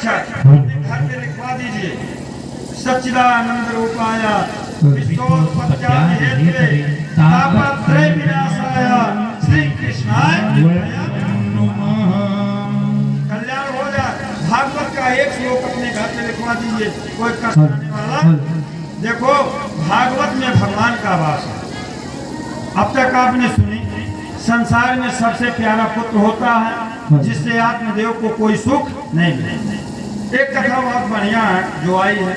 अक्षर घर पे लिखवा दीजिए। सच्चिदानंद रूपाय विश्वोत्पत्त्यादि हेतवे तापत्रय विनाशाय श्री कृष्णाय कल्याण हो जाए। भागवत का एक श्लोक अपने घर पे लिखवा दीजिए। कोई कष्ट आने वाला देखो, भागवत में भगवान का वास है। अब तक आपने सुनी संसार में सबसे प्यारा पुत्र होता है जिससे आत्मदेव को कोई सुख नहीं मिले। एक कथा बहुत बढ़िया है जो आई है,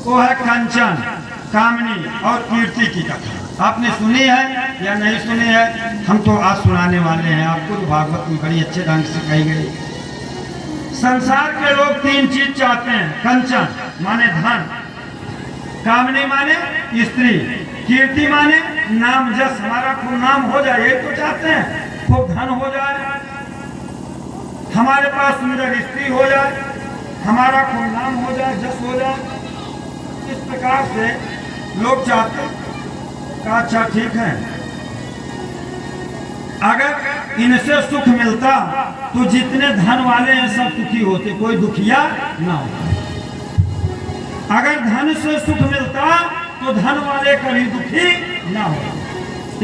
वो है कंचन, कामनी और कीर्ति की कथा। आपने सुनी है या नहीं सुनी है? हम तो आज सुनाने वाले हैं आपको। भागवत में बड़ी अच्छे ढंग से कही गई। संसार के लोग तीन चीज चाहते हैं। कंचन माने धन, कामनी माने स्त्री, कीर्ति माने नाम जस, हमारा खूब नाम हो जाए, ये तो चाहते हैं। खूब धन हो जाए, हमारे पास सुंदर स्त्री हो जाए, हमारा खूब नाम हो जाए, जस हो जाए। इस प्रकार से लोग चाहते हैं। अच्छा ठीक है, अगर इनसे सुख मिलता तो जितने धन वाले हैं सब सुखी होते, कोई दुखिया ना होता। अगर धन से सुख मिलता तो धन वाले कभी दुखी ना हो।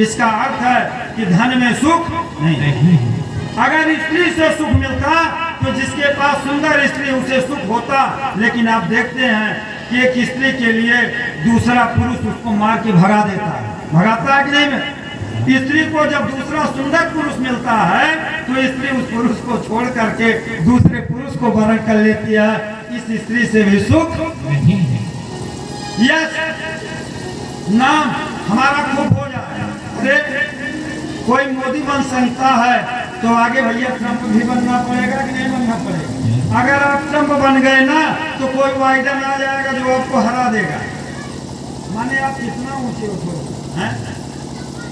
इसका अर्थ है कि धन में सुख नहीं। अगर स्त्री से सुख मिलता तो जिसके पास सुंदर स्त्री उसे सुख होता। लेकिन आप देखते हैं कि एक स्त्री के लिए दूसरा पुरुष उसको मार के भगा देता है। भगाता है कि नहीं? स्त्री को जब दूसरा सुंदर पुरुष मिलता है तो स्त्री उस पुरुष को छोड़ करके दूसरे पुरुष को वरण कर लेती है। इस स्त्री से भी सुख नहीं है। यस, नाम हमारा खूब हो जाए। अरे कोई मोदी बन सकता है तो आगे भैया ट्रंप भी बनना पड़ेगा कि नहीं बनना पड़ेगा? अगर आप ट्रंप बन गए ना तो कोई बाइडेन आ जाएगा जो आपको हरा देगा। माने आप कितना ऊंचे उठोगे हैं?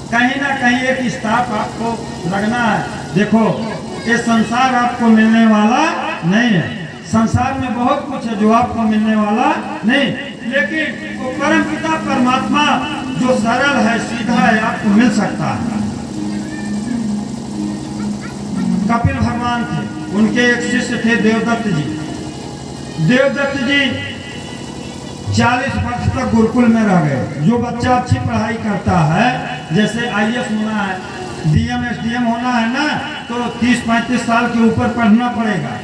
कहीं ना कहीं एक स्टाफ आपको लगना है। देखो, ये संसार आपको मिलने वाला नहीं है। संसार में बहुत कुछ है जो आपको मिलने वाला नहीं, लेकिन वो परम पिता परमात्मा जो सरल है, सीधा है, आपको मिल सकता है। कपिल भगवान थे, उनके एक शिष्य थे देवदत्त जी। देवदत्त जी 40 वर्ष तक गुरुकुल में रह गए। जो बच्चा अच्छी पढ़ाई करता है, जैसे IAS होना है, DM SDM होना है ना, तो 30-35 साल के ऊपर पढ़ना पड़ेगा।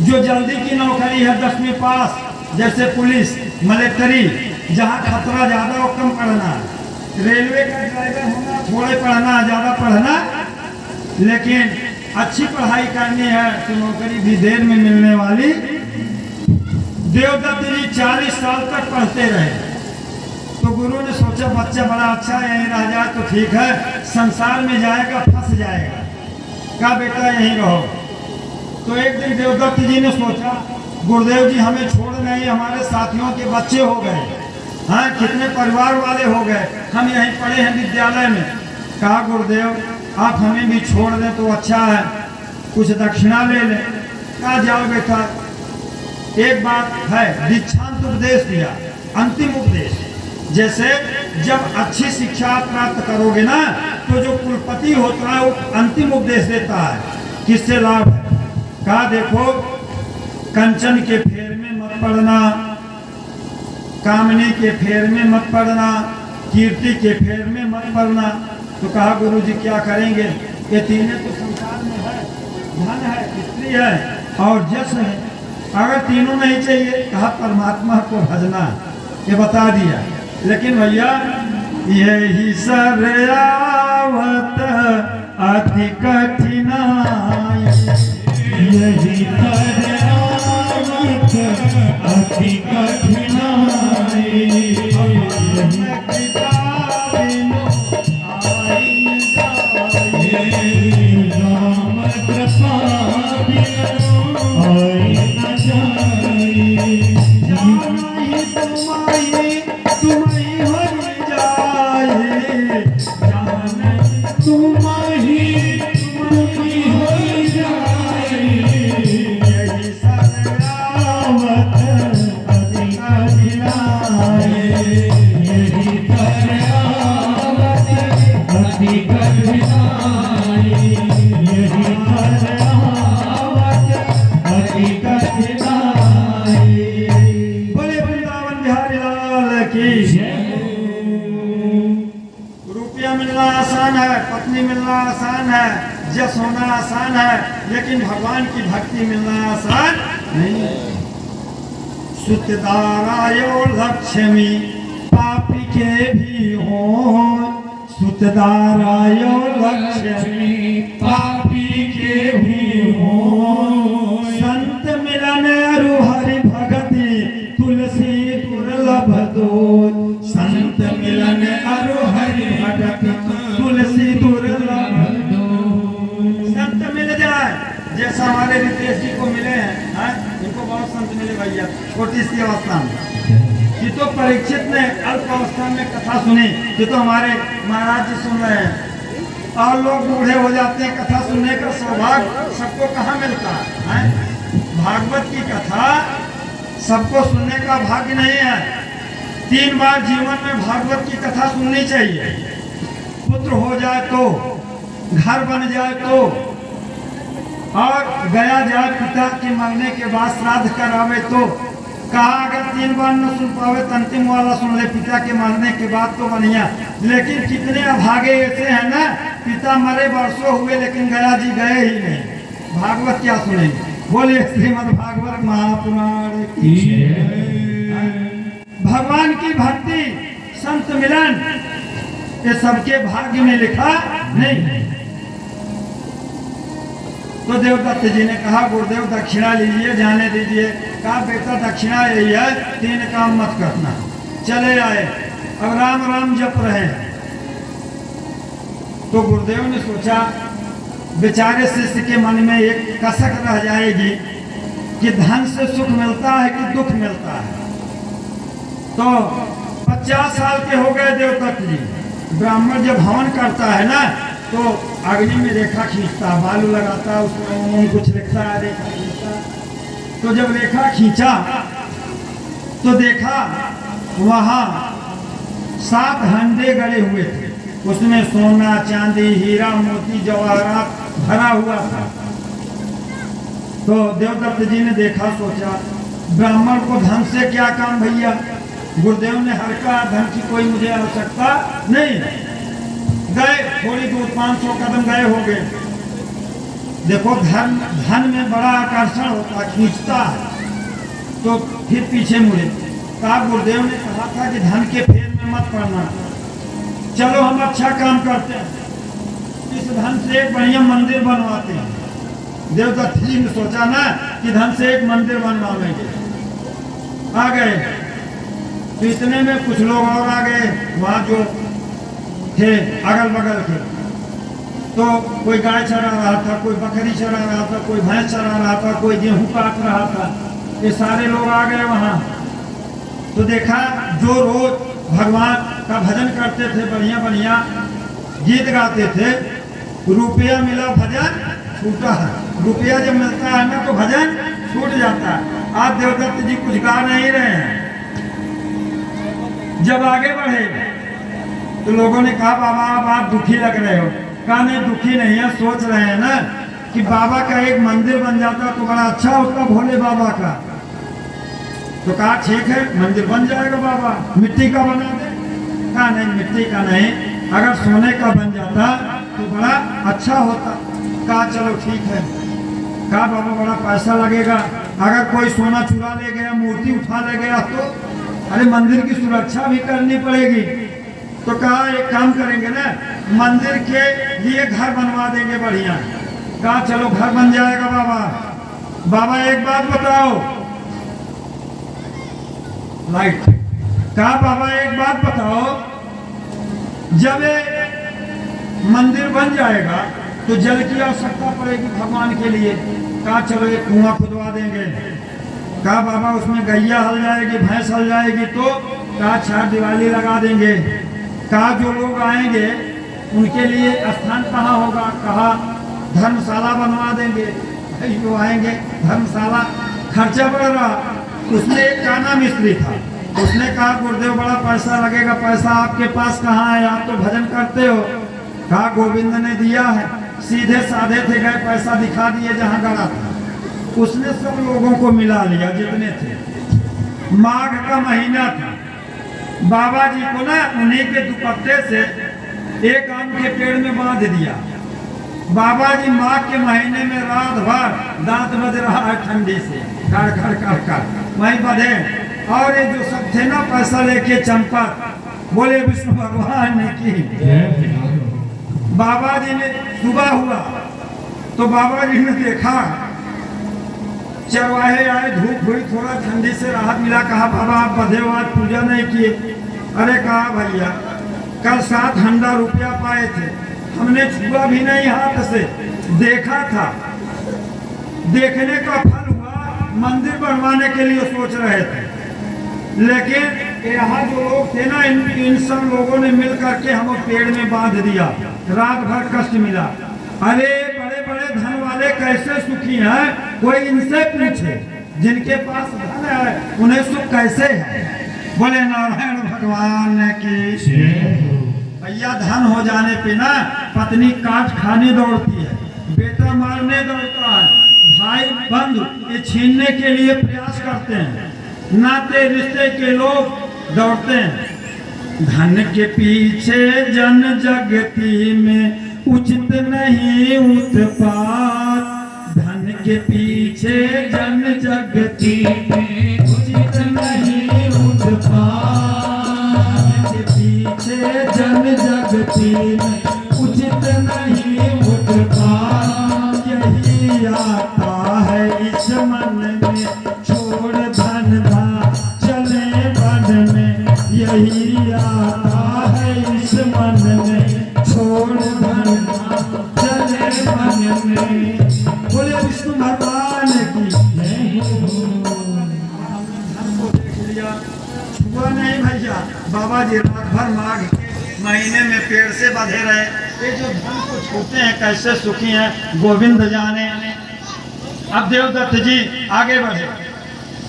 जो जल्दी की नौकरी है 10वीं पास, जैसे पुलिस, मिलिट्री, जहाँ खतरा ज्यादा और कम पढ़ना है। रेलवे का ड्राइवर होना, थोड़े पढ़ना, ज्यादा पढ़ना, लेकिन अच्छी पढ़ाई करनी है तो नौकरी भी देर में मिलने वाली। देवदत्त जी 40 साल तक पढ़ते रहे। तो गुरु ने सोचा बच्चा बड़ा अच्छा है, यहीं रह जाए तो ठीक है, संसार में जाएगा फंस जाएगा, कहा बेटा यहीं रहो। तो एक दिन देवदत्त जी ने सोचा गुरुदेव जी हमें छोड़ नहीं, हमारे साथियों के बच्चे हो गए, हाँ कितने परिवार वाले हो गए, हम यहीं पढ़े हैं विद्यालय में। कहा गुरुदेव आप हमें भी छोड़ दें तो अच्छा है, कुछ दक्षिणा ले लें। कहा जाओ बेटा, एक बात है, दीक्षांत उपदेश दिया, अंतिम उपदेश। जैसे जब अच्छी शिक्षा प्राप्त करोगे ना तो जो कुलपति होता है वो अंतिम उपदेश देता है। किससे लाभ है? कहा देखो, कंचन के फेर में मत पड़ना, कामनी के फेर में मत पड़ना, कीर्ति के फेर में मत पड़ना। तो कहा गुरु जी क्या करेंगे? ये तीनों तो संसार में है, धन है, स्त्री है और जस है। अगर तीनों नहीं चाहिए, कहा परमात्मा को भजना, ये बता दिया। लेकिन भैया यही सरयावत अति कठिनाई, यही सरयावत अति कठिनाई, राम कृपा आई न जाई, तुम्हारी हो जाए, तुम्हारी हो जाए, यही की रुपया मिलना आसान है, पत्नी मिलना आसान है, यश होना आसान है, लेकिन भगवान की भक्ति मिलना आसान नहीं। सुतदारायो लक्ष्मी पापी के भी हो, सुतदारायो लक्ष्मी पापी के भी हो। संत मिलन अरु हरि भगति तुलसी दुर्लभ दो, संत मिलन अरु हरि भगति तुलसी दुर्लभ दो। संत मिल जाए जैसा हमारे रितेश जी को मिले हैं, इनको बहुत संत मिले भैया छोटी सी अवस्था में। ये तो परीक्षित ने अल्प अवस्था में कथा सुनी, ये तो हमारे महाराज जी सुन रहे हैं। और लोग बूढ़े हो जाते हैं, कथा सुनने का सौभाग्य सबको कहाँ मिलता है? भागवत की कथा सबको सुनने का भाग्य नहीं है। 3 बार जीवन में भागवत की कथा सुननी चाहिए। पुत्र हो जाए तो, घर बन जाए तो, और गया जाए पिता के मरने के बाद श्राद्ध करावे तो। कहा अगर 3 बार न सुन पावे तो अंतिम वाला सुन ले, पिता के मरने के बाद तो बढ़िया। लेकिन कितने अभागे ऐसे हैं ना, पिता मरे वर्षों हुए लेकिन गया जी गए ही नहीं। भागवत क्या सुनेंगे? बोलिए श्रीमद् भागवत महापुराण की। भगवान की भक्ति, संत मिलन, ये सबके भाग्य में लिखा नहीं। तो देवदत्त जी ने कहा गुरुदेव दक्षिणा लीजिए, जाने दीजिए। कहा बेटा दक्षिणा यही है, 3 काम मत करना। चले आए, अब राम राम जप रहे। तो गुरुदेव ने सोचा बेचारे शिष्य के मन में एक कसक रह जाएगी कि धन से सुख मिलता है कि दुख मिलता है। तो 50 साल के हो गए देवदत्त जी। ब्राह्मण जब हवन करता है ना तो अग्नि में रेखा खींचता, बालू लगाता, उसमें कुछ लिखता है, रेखा खींचता। तो जब रेखा खींचा तो देखा वहां 7 हंडे गड़े हुए थे, उसमें सोना चांदी हीरा मोती जवाहरात भरा हुआ था। तो देवदत्त जी ने देखा, सोचा ब्राह्मण को धन से क्या काम भैया, गुरुदेव ने हर का धन की कोई मुझे आवश्यकता नहीं। गए थोड़ी दूर 500 कदम गए हो गए। देखो धन में बड़ा आकर्षण होता, खींचता है। तो फिर पीछे मुड़े। कहा गुरुदेव ने कहा था कि धन के फेर में मत पड़ना, चलो हम अच्छा काम करते हैं, इस धन से एक बढ़िया मंदिर बनवाते हैं। देवदत्त जी ने सोचा ना कि धन से एक मंदिर बनवाएंगे। आ गए तो इतने में कुछ लोग और आ गए वहाँ जो थे अगल बगल के। तो कोई गाय चरा रहा था, कोई बकरी चरा रहा था, कोई भैंस चरा रहा था, कोई गेहूं काट रहा था। ये सारे लोग आ गए वहाँ। तो देखा जो रोज भगवान का भजन करते थे, बढ़िया बढ़िया गीत गाते थे, रुपया मिला भजन छूटा है। रुपया जब मिलता है ना तो भजन छूट जाता है। आज देवदत्त जी कुछ गा नहीं रहे हैं। जब आगे बढ़े तो लोगों ने कहा बाबा आप दुखी लग रहे हो। कहा नहीं दुखी नहीं है, सोच रहे हैं ना कि बाबा का एक मंदिर बन जाता तो बड़ा अच्छा होता भोले बाबा का। तो कहा ठीक है मंदिर बन जाएगा बाबा, मिट्टी का बना दे। कहा नहीं मिट्टी का नहीं, अगर सोने का बन जाता तो बड़ा अच्छा होता। कहा चलो ठीक है। कहा बाबा बड़ा पैसा लगेगा, अगर कोई सोना चुरा ले गया, मूर्ति उठा ले गया तो अरे मंदिर की सुरक्षा भी करनी पड़ेगी। तो कहा एक काम करेंगे ना, मंदिर के लिए घर बनवा देंगे बढ़िया। कहा चलो घर बन जाएगा बाबा। बाबा एक बात बताओ, लाइट। कहा बाबा एक बात बताओ, जब मंदिर बन जाएगा तो जल की आवश्यकता पड़ेगी भगवान के लिए। कहा चलो एक कुआं खुदवा देंगे। कहा बाबा उसमें गैया हल जाएगी, भैंस हल जाएगी तो। कहा 4 दिवाली लगा देंगे। कहा जो लोग आएंगे उनके लिए स्थान कहाँ होगा? कहा धर्मशाला बनवा देंगे। जो आएंगे धर्मशाला, खर्चा बढ़ रहा। उसमें एक काना मिस्त्री था, उसने कहा गुरुदेव बड़ा पैसा लगेगा, पैसा आपके पास कहाँ है, आप तो भजन करते हो। कहा गोविंद ने दिया है। सीधे साधे थे, गए पैसा दिखा दिए जहाँ गड़ा था। उसने सब लोगों को मिला लिया जितने थे। माघ का महीना था, बाबा जी को ना उन्हीं के दुपट्टे से एक आम के पेड़ में बांध दिया। बाबा जी माघ के महीने में रात भर दांत बज रहा है ठंडी से, खड़ खड़ खड़ खड़ वहीं बधे। और ये जो सब थे ना पैसा लेके चंपक, बोले विष्णु भगवान ने की। बाबा जी ने सुबह हुआ तो बाबा जी ने देखा, चरवाहे आए, धूप हुई, थोड़ा ठंडी से राहत मिला। कहा बाबा आप बधे हो, आज पूजा नहीं किए। अरे कहा भैया कल 7 हंडा रुपया पाए थे, हमने छुआ भी नहीं हाथ से, देखा था। देखने का फल हुआ, मंदिर बनवाने के लिए सोच रहे थे। लेकिन यहाँ जो लोग थे ना, इन सब लोगों ने मिल करके हमें पेड़ में बांध दिया, रात भर कष्ट मिला। अरे बड़े बड़े धन वाले कैसे सुखी हैं, कोई इनसे पूछे। जिनके पास धन है उन्हें सुख कैसे है। बोले नारायण भगवान की। भैया धन हो जाने पे ना पत्नी काट खाने दौड़ती है, बेटा मारने दौड़ता है, भाई बंधु ये छीनने के लिए प्रयास करते हैं, नाते रिश्ते के लोग दौड़ते हैं। धन के पीछे जन जगती में उचित नहीं उत्पात। धन के पीछे जन जगती में उचित नहीं उत्पात। धन के पीछे जन जगती में उचित नहीं उत्पात। यही आता है इस मन में, छोड़ धन धा चले वन में। यही आता है इस मन में, छोड़ धन धा चले वन में। बोले विष्णु भगवान की। धन को देख लिया, छुआ नहीं भैया। बाबा जी रात भर माघ के महीने में पेड़ से बंधे रहे। ये जो धन को छूते हैं कैसे सुखी हैं गोविंद जाने। अब देवदत्त जी आगे बढ़े,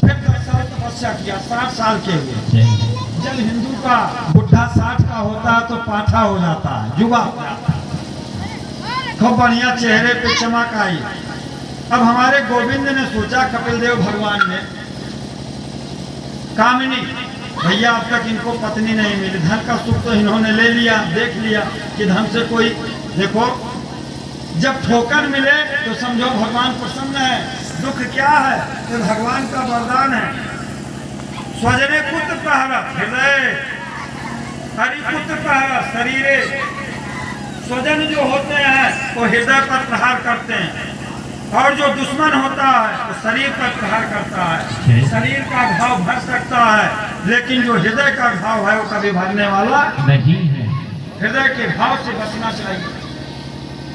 फिर 10 साल तपस्या किया, 60 साल के हुए। जब हिंदू का बुढ़ा 60 का होता है तो पाठा हो जाता है, युवा हो जाता है, खूब बढ़िया चेहरे पे चमक आई। अब हमारे गोविंद ने सोचा, कपिल देव भगवान ने, कामिनी भैया अब तक इनको पत्नी नहीं मिली, धन का सुख तो इन्होंने ले लिया, देख लिया कि धन से कोई, देखो जब ठोकर मिले तो समझो भगवान प्रसन्न है। दुख क्या है तो भगवान का वरदान है। स्वजने पुत्र प्रहरत हृदय, हरि पुत्र प्रहरत शरीरे। स्वजन जो होते हैं वो हृदय पर प्रहार करते हैं, और जो दुश्मन होता है वो शरीर पर प्रहार करता है। शरीर का घाव भर सकता है, लेकिन जो हृदय का घाव है वो कभी भरने वाला नहीं है। हृदय के भाव से बचना चाहिए।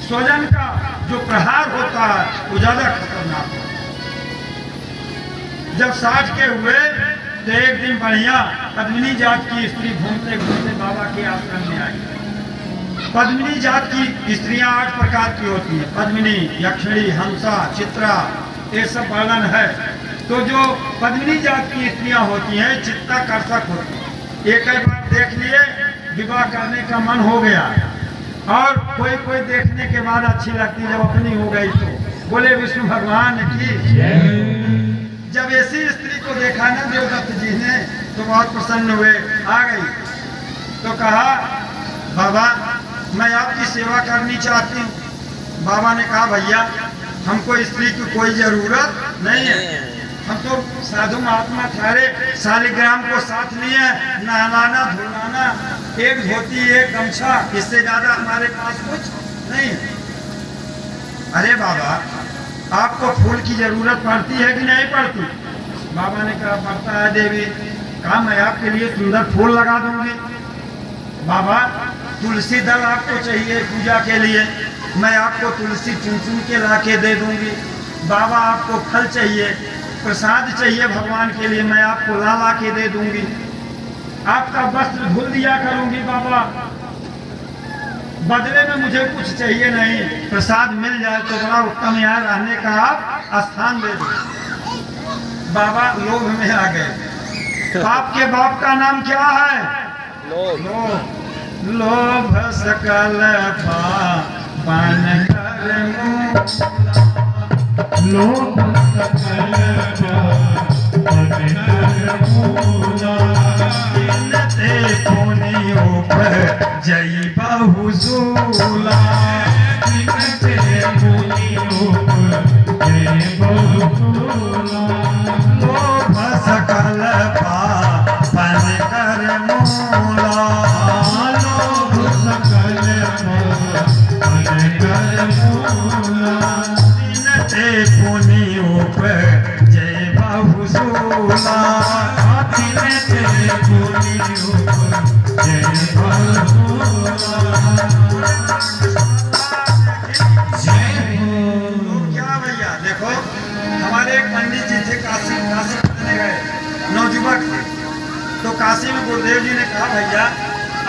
स्वजन का जो प्रहार होता है वो ज्यादा खतरनाक है। जब 60 के हुए तो एक दिन बढ़िया पद्मिनी जात की स्त्री घूमते घूमते बाबा के आश्रम में आई। पद्मिनी जात की स्त्रियां 8 प्रकार की होती हैं, पद्मिनी, यक्षिणी, हंसा, चित्रा, ये सब वर्णन है। तो जो पद्मिनी जात की स्त्रियां होती हैं चित्ताकर्षक होती हैं। एक बार देख लिए, विवाह करने का मन हो गया, और कोई कोई देखने के बाद अच्छी लगती, जब अपनी हो गई तो। बोले विष्णु भगवान की। जब ऐसी स्त्री को देखा ना देवदत्त जी ने तो बहुत प्रसन्न हुए, आ गई तो कहा बाबा मैं आपकी सेवा करनी चाहती हूँ। बाबा ने कहा भैया हमको स्त्री की कोई जरूरत नहीं है, हम तो साधु महात्मा ठहरे, शालिग्राम को साथ लिए, नहलाना धुलाना, एक धोती एक गमछा, इससे ज्यादा हमारे पास कुछ नहीं है। अरे बाबा आपको फूल की जरूरत पड़ती है कि नहीं पड़ती? बाबा ने कहा पड़ता है देवी। कहा मैं आपके लिए सुंदर फूल लगा दूंगी। बाबा तुलसी दल आपको चाहिए पूजा के लिए, मैं आपको तुलसी चुन चुन के ला के दे दूंगी। बाबा आपको फल चाहिए, प्रसाद चाहिए भगवान के लिए, मैं आपको ला ला के दे दूंगी। आपका वस्त्र धुल दिया करूंगी बाबा, बदले में मुझे कुछ चाहिए नहीं, प्रसाद मिल जाए तो बड़ा उत्तम, यहाँ रहने का आप स्थान दे दो। बाबा लोभ में आ गए। आपके बाप का नाम क्या है? लोभ। लोभ सकल पान कर लोभ सकल पान कर मूला। जय बहुसूला जिनते मुनियों जय बहुसूला लोभ सकल पापन कर मूला लोभ सकल पापन कर मूला जिनते पुनियों जय बहुसूला जिनते मुनियों जय बहुसूला क्या भैया देखो हमारे एक पंडित जी थे काशी में गए नौजुवक थे तो काशी में गुरुदेव जी ने कहा भैया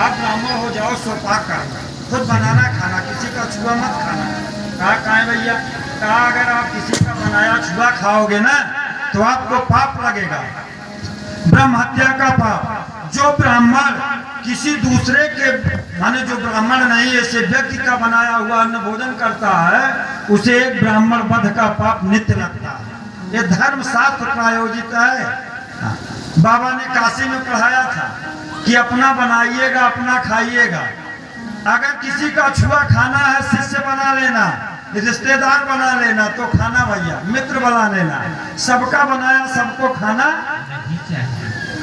आप ब्राह्मण हो जाओ स्वपाक करना खुद बनाना खाना किसी का छुआ मत खाना कहा है भैया कहा अगर आप किसी का बनाया छुआ खाओगे ना तो आपको पाप लगेगा ब्रह्म हत्या का पाप जो ब्राह्मण किसी दूसरे के माने जो ब्राह्मण नहीं ऐसे व्यक्ति का बनाया हुआ अन्न भोजन करता है उसे एक ब्राह्मण वध का पाप नित्य लगता है ये धर्म शास्त्र प्रायोजित है। बाबा ने काशी में पढ़ाया था कि अपना बनाइएगा अपना खाइएगा अगर किसी का छुआ खाना है शिष्य बना लेना रिश्तेदार बना लेना तो खाना भैया मित्र बना लेना सबका बनाया सबको खाना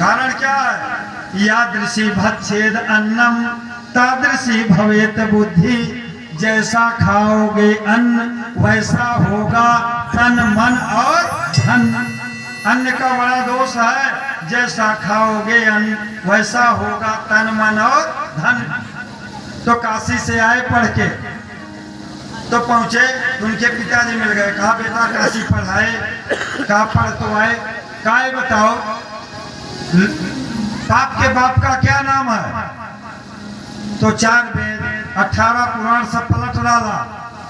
कारण क्या है यादृशी भच्छेद अन्नम तादृशी भवेत बुद्धि जैसा खाओगे अन्न वैसा होगा तन मन और धन अन्न का बड़ा दोष है जैसा खाओगे अन्न वैसा होगा तन मन और धन। तो काशी से आए पढ़ के तो पहुंचे उनके पिताजी मिल गए कहा बेटा काशी पढ़ाए कहा पढ़ तो आए कहा बताओ बाप के बाप का क्या नाम है तो 4 वेद 18 पुराण सब पलट डाला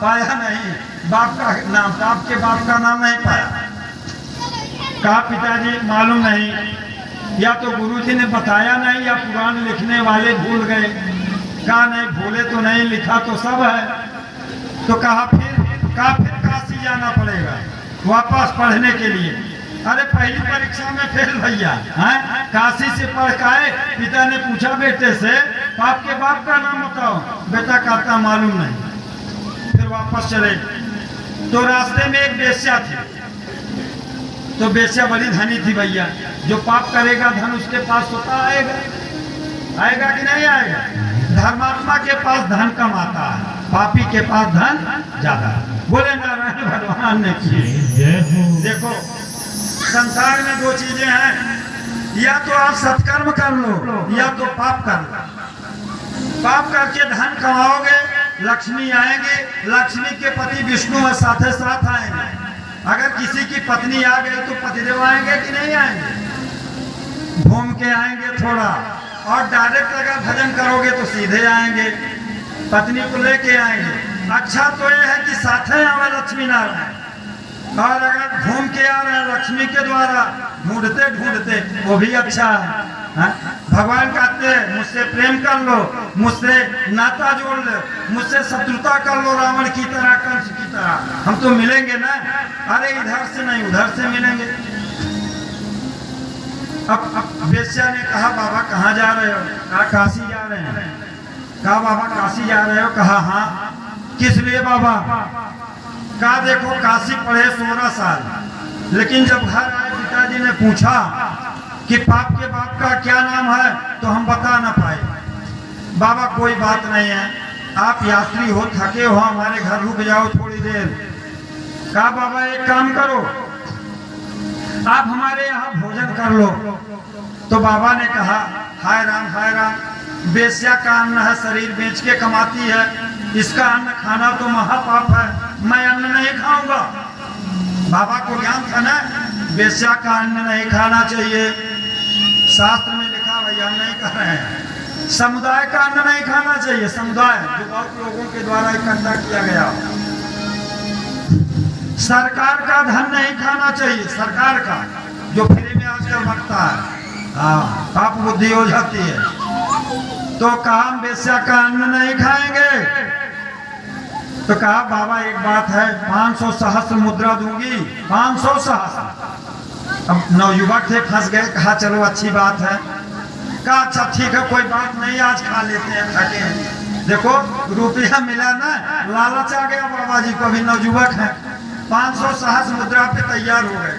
पाया नहीं बाप का नाम बाप के बाप का नाम नहीं पाया कहा पिताजी मालूम नहीं या तो गुरुजी ने बताया नहीं या पुराण लिखने वाले भूल गए कहा नहीं भूले तो नहीं लिखा तो सब है तो कहा फिर काशी जाना पड़ेगा वापस पढ़ने के लिए अरे पहली परीक्षा में फेल भैया हैं काशी से पढ़ के आए पिता ने पूछा बेटे से बाप के बाप का नाम बताओ बेटा कहता मालूम नहीं फिर वापस चले तो रास्ते में एक बेश्या थी तो बेश्या बड़ी धनी थी भैया जो पाप करेगा धन उसके पास होता आएगा कि नहीं आएगा धर्मात्मा के पास धन कम आता है पापी के पास धन ज्यादा बोले नारायण भगवान ने किए। देखो संसार में 2 चीजें हैं या तो आप सत्कर्म कर लो या तो पाप कर लो पाप करके धन कमाओगे लक्ष्मी आएंगे लक्ष्मी के पति विष्णु और साथ आएंगे अगर किसी की पत्नी आ गई तो पतिदेव आएंगे कि नहीं आएंगे घूम के आएंगे थोड़ा और डायरेक्ट अगर भजन करोगे तो सीधे आएंगे पत्नी को लेके आएंगे अच्छा तो यह है कि साथ आवे लक्ष्मी नारायण और अगर घूम के आ रहे हैं लक्ष्मी के द्वारा ढूंढते ढूंढते वो भी अच्छा है भगवान कहते हैं मुझसे प्रेम कर लो मुझसे नाता जोड़ लो मुझसे शत्रुता कर लो रावण की तरह कंस की तरह हम तो मिलेंगे ना अरे इधर से नहीं उधर से मिलेंगे। अब बेश्या ने कहा बाबा कहाँ जा रहे हो कहा काशी जा रहे हैं कहा बाबा काशी जा रहे हो कहा हाँ किस लिए बाबा कहा देखो काशी पढ़े 16 साल लेकिन जब घर आए पिताजी ने पूछा कि बाप के बाप का क्या नाम है तो हम बता ना पाए बाबा कोई बात नहीं है आप यात्री हो थके हो हमारे घर रुक जाओ थोड़ी देर कहा बाबा एक काम करो आप हमारे यहाँ भोजन कर लो तो बाबा ने कहा हाय राम बेश्या का अन्न है शरीर बेच के कमाती है इसका अन्न खाना तो महापाप है मैं अन्न नहीं खाऊंगा बाबा को ज्ञान था ना बेश्या का अन्न नहीं खाना चाहिए शास्त्र में लिखा भैया नहीं कर रहे हैं समुदाय का अन्न नहीं खाना चाहिए समुदाय जो बहुत लोगों के द्वारा इकट्ठा किया गया सरकार का धन नहीं खाना चाहिए सरकार का जो फ्री में आजकल बंटता है पाप बुद्धि हो जाती है तो कहा हम बेश्या का अन्न नहीं खाएंगे तो कहा बाबा एक बात है 500 सहस्त्र मुद्रा दूंगी 500 सहस्त्र। अब नवयुवक थे फंस गए कहा चलो अच्छी बात है कहा अच्छा ठीक है कोई बात नहीं, आज खा लेते हैं, थके हैं। देखो रुपया मिला ना, लालच आ गया बाबा जी को, अभी नवजुवक है, 500 सहस्र मुद्रा पे तैयार हो गए।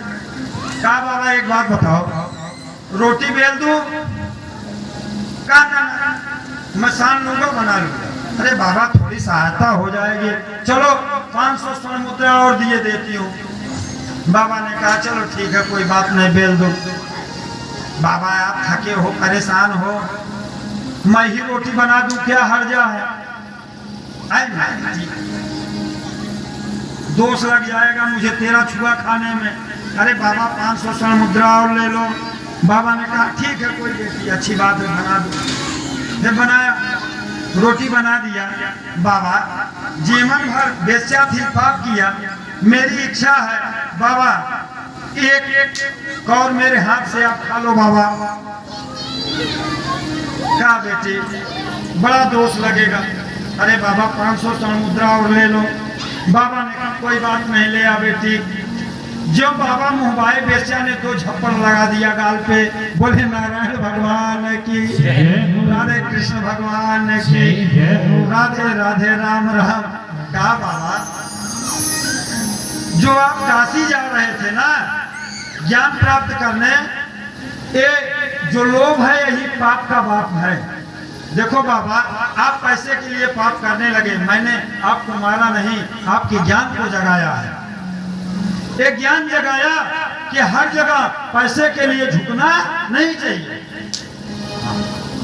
कहा बाबा एक बात बताओ, रोटी बेल दूं? कहा ना, मैं सान लूंगा, बना लूंगा। अरे बाबा थोड़ी सहायता हो जाएगी, चलो 500 स्वर्ण मुद्रा और दिए देती हूँ। बाबा ने कहा चलो ठीक है कोई बात नहीं, बेल दो। बाबा आप थके हो, परेशान हो, मैं ही रोटी बना दूं, क्या हर्जा है? दोष लग जाएगा मुझे तेरा छुआ खाने में। अरे बाबा 500 स्वर्ण मुद्रा और ले लो। बाबा ने कहा ठीक है कोई बेटी, अच्छी बात है, बना दो। फिर बनाया, रोटी बना दिया। बाबा जीवन भर बेस्या थी, पाप किया, मेरी इच्छा है बाबा एक कौर मेरे हाथ से आप खा लो। बाबा कहा बेटी बड़ा दोष लगेगा। अरे बाबा 500 स्वर्ण मुद्रा और ले लो। बाबा ने कहा कोई बात नहीं, ले आ बेटी। जो बाबा मुहबाए बेस्या ने 2 झप्पड़ लगा दिया गाल पे, बोले नारायण भगवान की, राधे कृष्ण भगवान की, राधे राधे राम राम। कहा बाबा जो आप काशी जा रहे थे ना ज्ञान प्राप्त करने, ये जो लोभ है यही पाप का बाप है। देखो बाबा आप पैसे के लिए पाप करने लगे, मैंने आपको मारा नहीं, आपके ज्ञान को जगाया है। एक ज्ञान जगाया कि हर जगह पैसे के लिए झुकना नहीं चाहिए।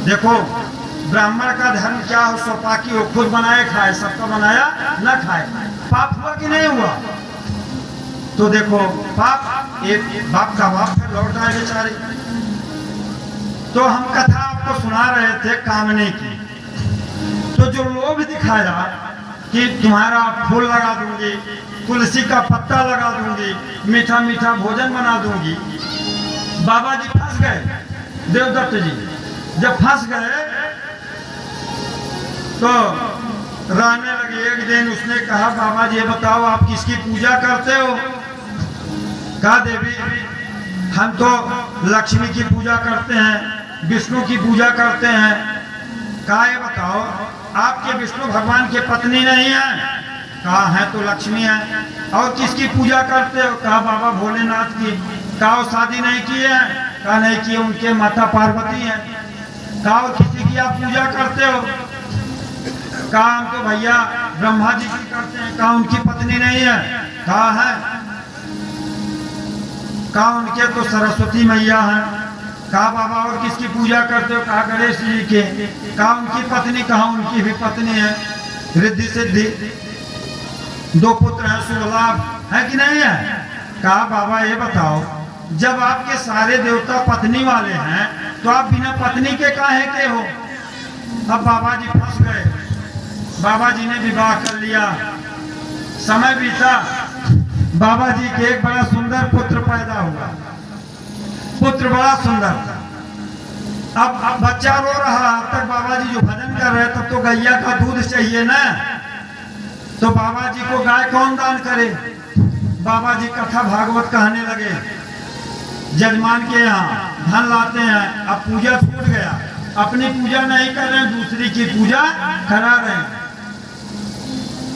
देखो ब्राह्मण का धर्म क्या हो, स्वपाकी हो, खुद बनाए खाए, सबका बनाया न खाए। पाप हुआ कि नहीं हुआ? तो देखो पाप एक बाप का बाप है, लौट आए बेचारे। तो हम कथा आपको सुना रहे थे कामने की। तो जो लोभ दिखाया कि तुम्हारा फूल लगा दूंगी, तुलसी का पत्ता लगा दूंगी, मीठा मीठा भोजन बना दूंगी, बाबा जी फंस गए। देवदत्त जी जब फंस गए तो रहने लगे। एक दिन उसने कहा बाबा जी बताओ आप किसकी पूजा करते हो? कहा देवी हम तो लक्ष्मी की पूजा करते हैं, विष्णु की पूजा करते हैं। कहा ये बताओ आपके विष्णु भगवान की पत्नी नहीं है? कहा है तो लक्ष्मी है। और किसकी पूजा करते हो? कहा बाबा भोलेनाथ की। कहा वो शादी नहीं की है? कहा नहीं की, उनके माता पार्वती है। कहा और किसी की आप पूजा करते हो? कहा हम तो भैया ब्रह्मा जी की करते हैं। कहा उनकी पत्नी नहीं है? कहा है। कहा उनके तो सरस्वती मैया है। कहा बाबा और किसकी पूजा करते हो? कहा गणेश जी के। कहा उनकी पत्नी? कहा उनकी भी पत्नी है, रिद्धि सिद्धि, 2 पुत्र हैं, शुभ लाभ है कि नहीं है? कहा बाबा ये बताओ जब आपके सारे देवता पत्नी वाले हैं तो आप बिना पत्नी के काहे के हो? अब बाबा जी फंस गए। बाबा जी ने विवाह कर लिया, समय बीता, बाबा जी के एक बड़ा सुंदर पुत्र पैदा हुआ। पुत्र बड़ा सुंदर था। अब बच्चा रो रहा, तक बाबा जी जो भजन कर रहे तब तो गैया का दूध चाहिए ना। तो बाबा जी को गाय कौन दान करे? बाबा जी कथा भागवत कहने लगे। जजमान के यहाँ धन लाते हैं, अब पूजा छूट गया, अपनी पूजा नहीं कर रहे, दूसरी की पूजा करा रहे हैं।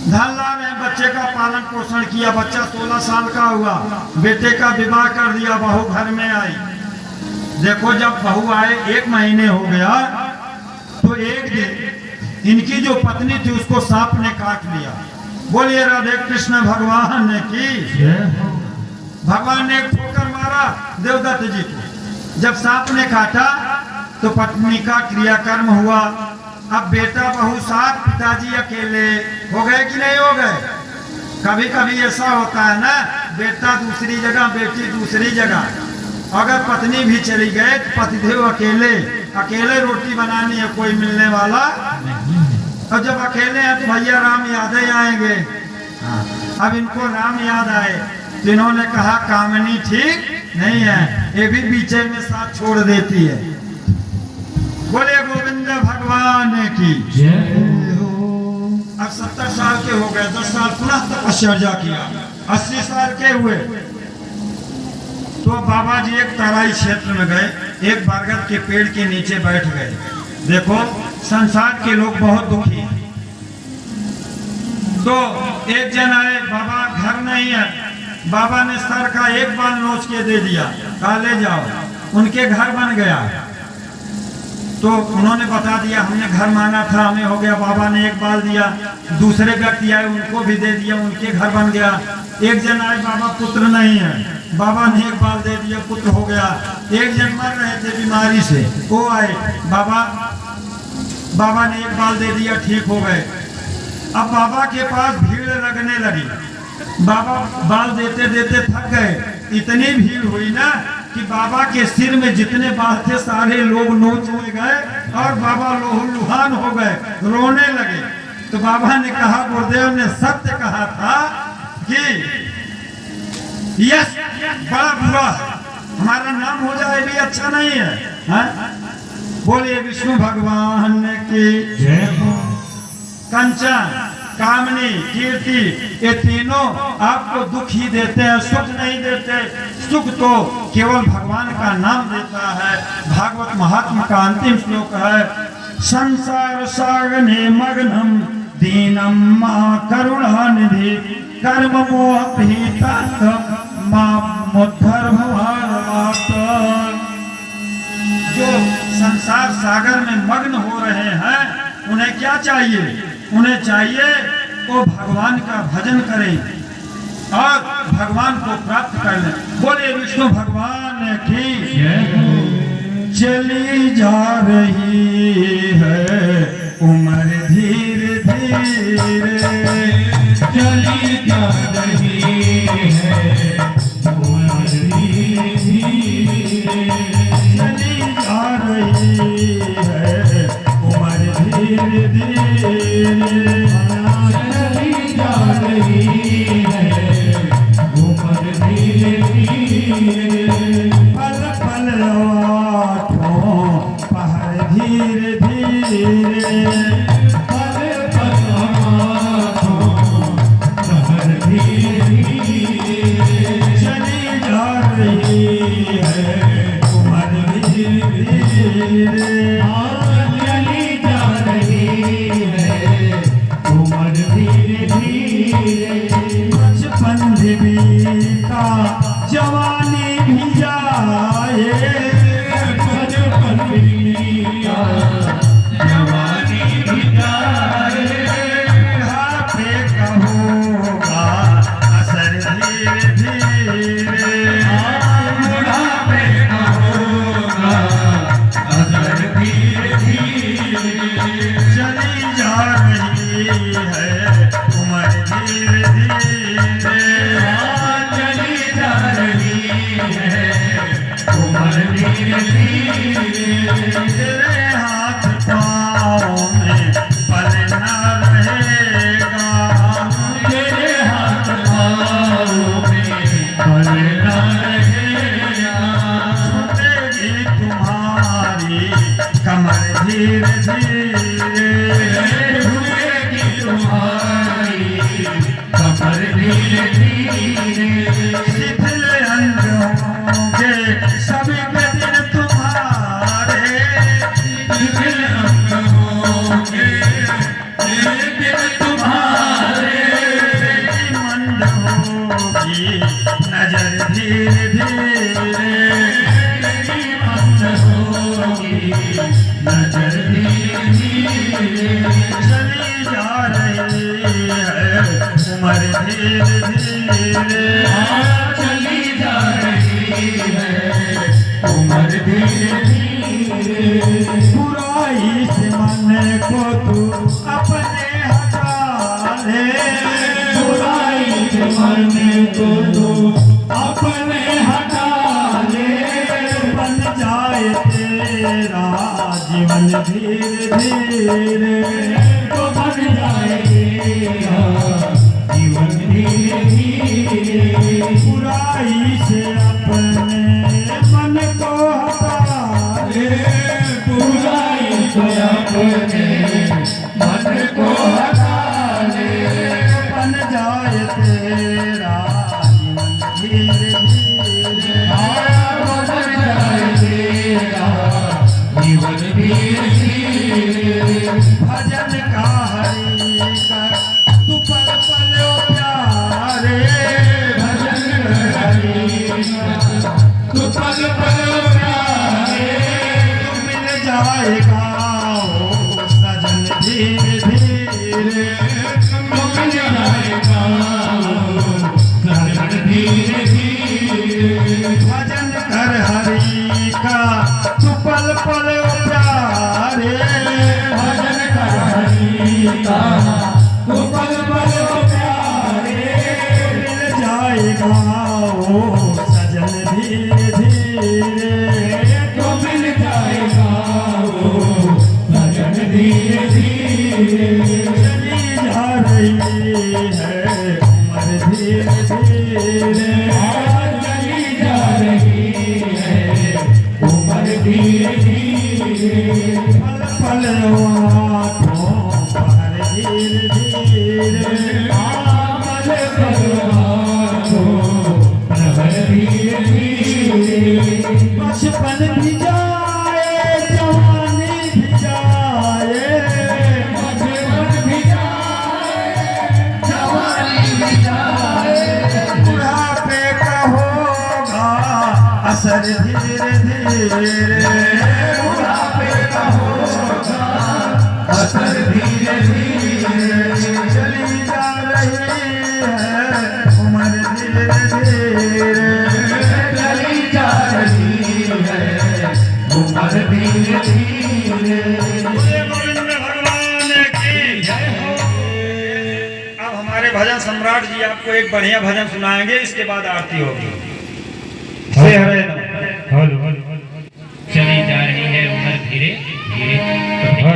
धन ला रहे हैं, बच्चे का पालन पोषण किया, बच्चा 16 साल का हुआ, बेटे का विवाह कर दिया, बहू घर में आई। देखो जब बहू आए 1 महीने हो गया तो एक दिन इनकी जो पत्नी थी उसको सांप ने काट लिया। बोलिए राधे कृष्ण भगवान ने की। भगवान ने एक ठोकर मारा देवदत्त जी को। जब सांप ने काटा तो पत्नी का क्रियाकर्म हुआ। अब बेटा बहू साथ, पिताजी अकेले हो गए कि नहीं हो गए? कभी कभी ऐसा होता है ना, बेटा दूसरी जगह, बेटी दूसरी जगह। अगर पत्नी भी चली गए तो पतिदेव अकेले, अकेले रोटी बनानी है, कोई मिलने वाला। और जब अकेले हैं तो भैया राम याद ही आएंगे। अब इनको राम याद आए तो इन्होंने कहा कामनी ठीक नहीं है, ये भी बीचे में साथ छोड़ देती है। बोले गोविंद भगवान की जय हो। अब 70 साल के हो गए, 10 साल पुनः तपस्या किया, 80 साल के हुए। तो बाबा जी एक तराई क्षेत्र में गए, एक बरगद के पेड़ के नीचे बैठ गए। देखो संसार के लोग बहुत दुखी हैं। तो एक जन आए, बाबा घर नहीं है। बाबा ने सर का एक बाल नोच के दे दिया, कहा ले जाओ, उनके घर बन गया। तो उन्होंने बता दिया हमने घर मांगा था, हमें हो गया। बाबा ने एक बाल दिया, दूसरे व्यक्ति आए उनको भी दे दिया, उनके घर बन गया। एक जन आए, बाबा पुत्र नहीं है, बाबा ने एक बाल दे दिया, पुत्र हो गया। एक जन मर रहे थे बीमारी से, वो आए, बाबा ने एक बाल दे दिया, ठीक हो गए। अब बाबा के पास भीड़ लगने लगी, बाबा बाल देते देते थक गए। इतनी भीड़ हुई ना कि बाबा के सिर में जितने बाल थे सारे लोग नोच ले गए और बाबा लुहान हो गए, रोने लगे। तो बाबा ने कहा गुरुदेव ने सत्य कहा था कि यस बड़ा बुरा है, हमारा नाम हो जाए भी अच्छा नहीं है, हा? बोलिए विष्णु भगवान की जय हो। कंचन, कामनी, कीर्ति, ये तीनों आपको दुख ही देते हैं, सुख नहीं देते। सुख तो केवल भगवान का नाम देता है। भागवत महात्मा का अंतिम श्लोक है, संसार सागने मग्नम दीनम मां करुणानिधि कर्म मोह पीतांत मां मुद्धर भवार्वात। जो संसार सागर में मग्न हो रहे हैं, उन्हें क्या चाहिए? उन्हें चाहिए वो भगवान का भजन करें और भगवान को प्राप्त कर लें। बोले विष्णु भगवान की चली जा रही है उम्र धीरे धीरे, चली जा रही है उम्र धीरे धीरे, चली जा रही है उम्र धीरे धीरे, चली जा रही है उम्र धीरे धीरे, पल पल आठों पहर धीरे धीरे, पल पल आठों पहर धीरे धीरे, चली जा रही है उम्र धीरे धीरे, चली जा रही है उम्र धीरे धीरे, बचपन भी बीता जवानी भी जाए, बचपन बीता जवानी भी जाए, बुढ़ापे का होगा असर धीरे धीरे, बुढ़ापे का होगा असर धीरे धीरे, चली जा रही है उम्र धीरे धीरे, चली जा रही है उम्र धीरे धीरे, तेरे हाथ पाँव में पल न रहेगा, तेरे हाथ पाँव में पल न रहेगा, छूटेगी तुम्हारी कमर धीरे धीरे, झुकेगी तुम्हारी कमर धीरे धीरे, शिथिल अंग होंगे सभी के दिन तुम्हारे, शिथिल अंग होंगे एक दिन तुम्हारे, मंद होगी नजर धीरे धीरे, मंद होगी नजर धीरे धीरे, चली जा रही है उम्र धीरे धीरे, चली जा रही है उम्र धीरे धीरे, बुराई से मन को तू अपने हटा ले, बुराई से मन को तू अपने हटा ले, बन जाए तेरा जीवन धीरे धीरे, तो बन जाएगा जीवन धीरे धीरे, बुराई से अपने मन को हटा ले, बुराई से अपने मन को हटा ले, बन जाए तेरा जीवन धीरे धीरे, जाएगा ओ सजन धीरे धीरे, तो मिल जाएगा सजन धीरे धीरे। भजन कर हरि का तू पल पल प्यारे, भजन कर हरि का तू पल पल प्यारे, मिल जाएगा ओ सजन धीरे धीरे, तो मिल जाएगा वो सजन धीरे धीरे। चली जा रही है उम्र धीरे धीरे, चली जा रही है उम्र धीरे धीरे, पल पल आँखों पर धीरे धीरे, आमल परवानो प्रभर धीरे धीरे। बचपन भी जाए जवानी भी जाए, बचपन भी जाए जवानी भी जाए, बुढ़ापे का होगा असर धीरे धीरे, बुढ़ापे का होगा असर धीरे धीरे। चली जा रही है उम्र धीरे धीरे, चली जा रही है उम्र धीरे धीरे। गोविंद भगवान की जय हो। अब हमारे भजन सम्राट जी आपको एक बढ़िया भजन सुनाएंगे, इसके बाद आरती होगी। श्री हरे नमः। चली जा रही है उम्र धीरे धीरे, तो भैया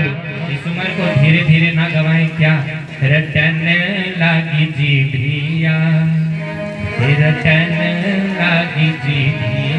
इस उम्र को धीरे धीरे ना गवाएं क्या। रटन लागी जी भिया, रटन लागी जी भिया,